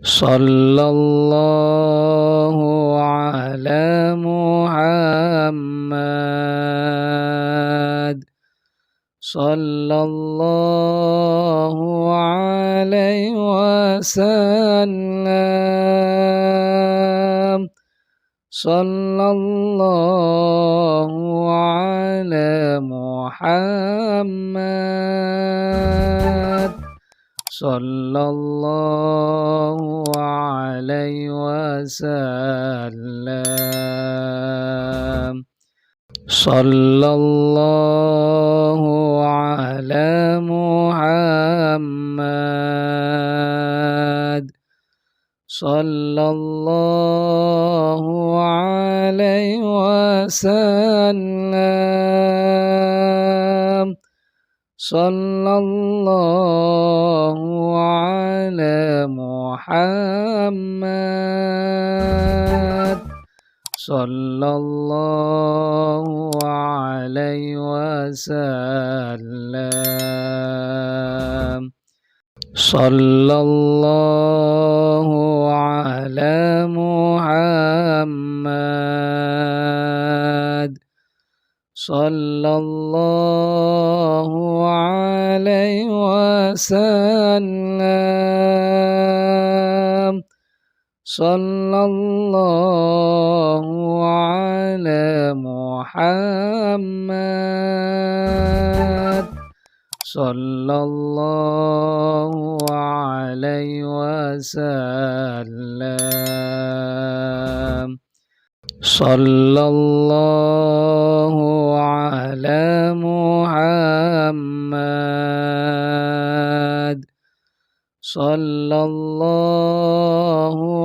sallallahu ala Muhammad sallallahu alaihi wasallam sallallahu ala Muhammad sallallahu alaihi wasallam sallallahu ala Muhammad sallallahu alaihi wasallam sallallahu ala Muhammad sallallahu alaihi wasallam sallallahu ala Muhammad sallallahu alaihi wasallam sallallahu ala Muhammad sallallahu alaihi wasallam sallallahu ala Muhammad sallallahu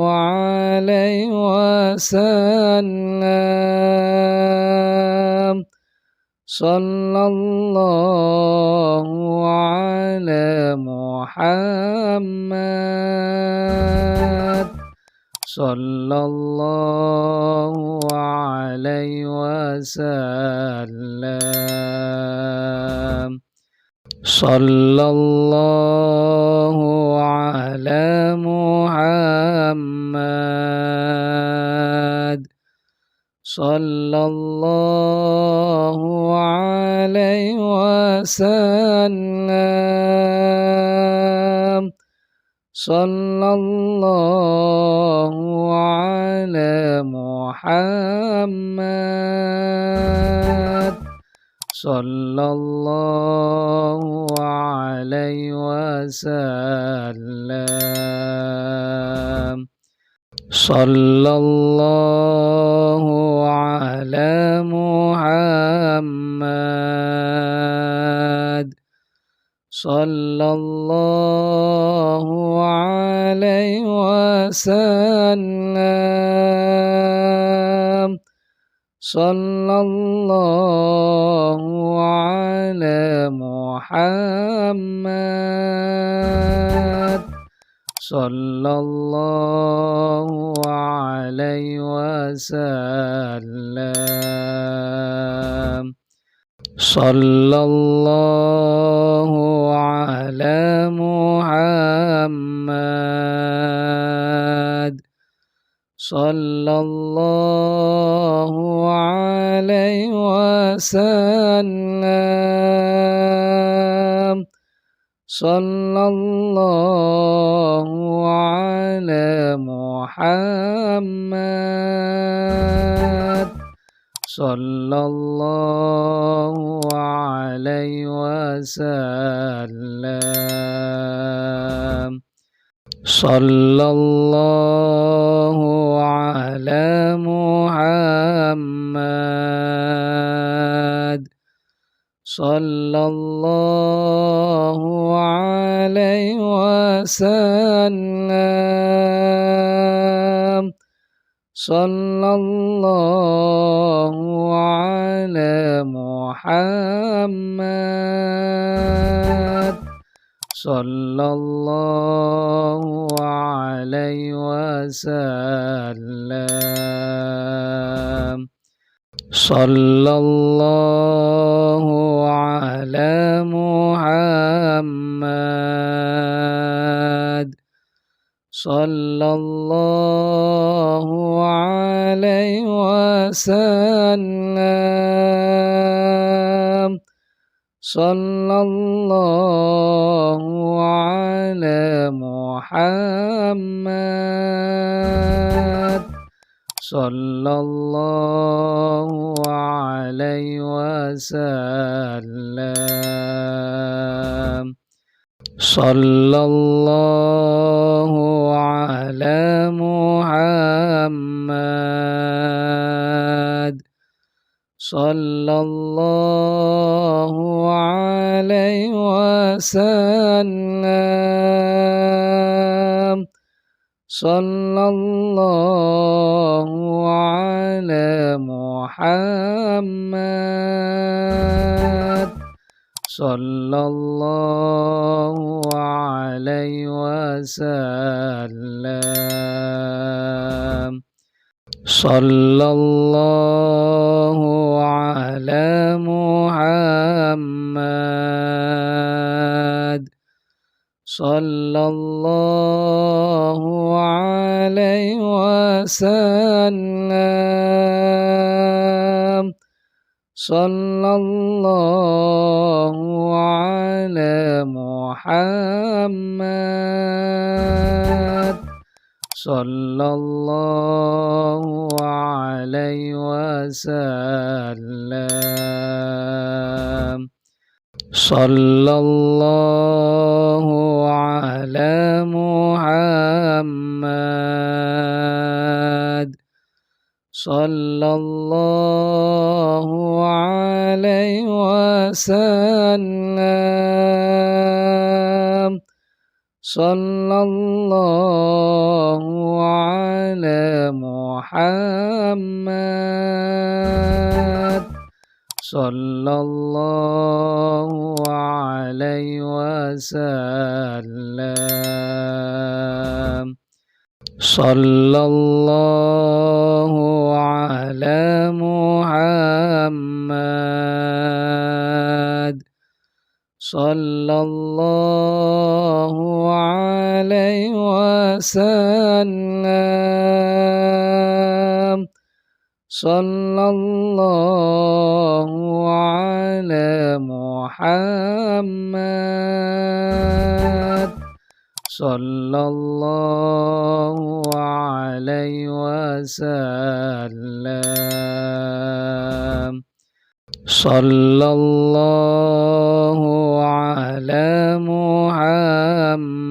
alaihi wasallam sallallahu ala Muhammad sallallahu alaihi wasallam sallallahu ala Muhammad sallallahu alaihi wasallam sallallahu ala Muhammad sallallahu alaihi wasallam sallallahu ala Muhammad sallallahu alaihi wasallam sallallahu ala Muhammad sallallahu alaihi wasallam sallallahu ala Muhammad sallallahu alaihi wasallam sallallahu ala Muhammad sallallahu alaihi wasallam sallallahu ala Muhammad sallallahu alaihi wasallam sallallahu ala Muhammad sallallahu alaihi wasallam sallallahu ala Muhammad صلى الله عليه وسلم صلى الله على محمد صلى الله عليه وسلم صلى الله على محمد صلى الله عليه وسلم صلى الله على محمد صلى الله عليه وسلم صلى الله على محمد صلى الله عليه وسلم صلى الله على محمد صلى الله عليه وسلم صلى الله على محمد صلى الله عليه وسلم صلى الله على محمد صلى الله عليه وسلم صلى الله على محمد صلى الله عليه وسلم صلى الله على محمد صلى الله عليه وسلم صلى الله على محمد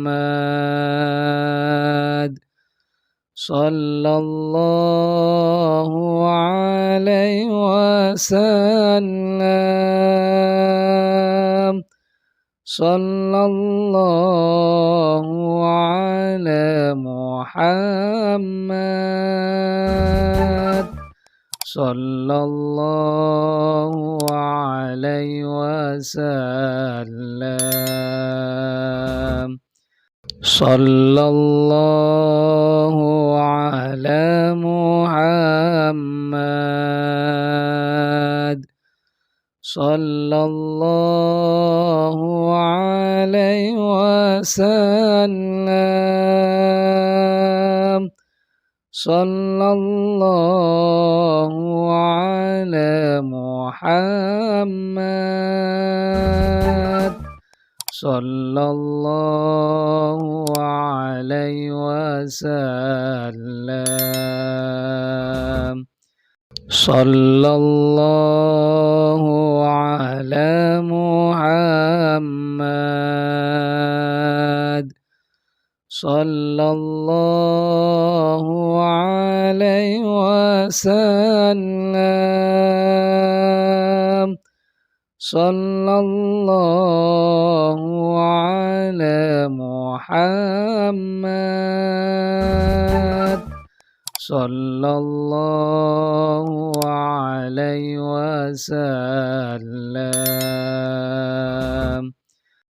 صلى الله عليه وسلم صلى الله على محمد صلى الله عليه وسلم صلى الله على محمد صلى الله عليه وسلم صلى الله على محمد صلى الله عليه وسلم صلى الله على محمد صلى الله عليه وسلم صلى الله على محمد صلى الله عليه وسلم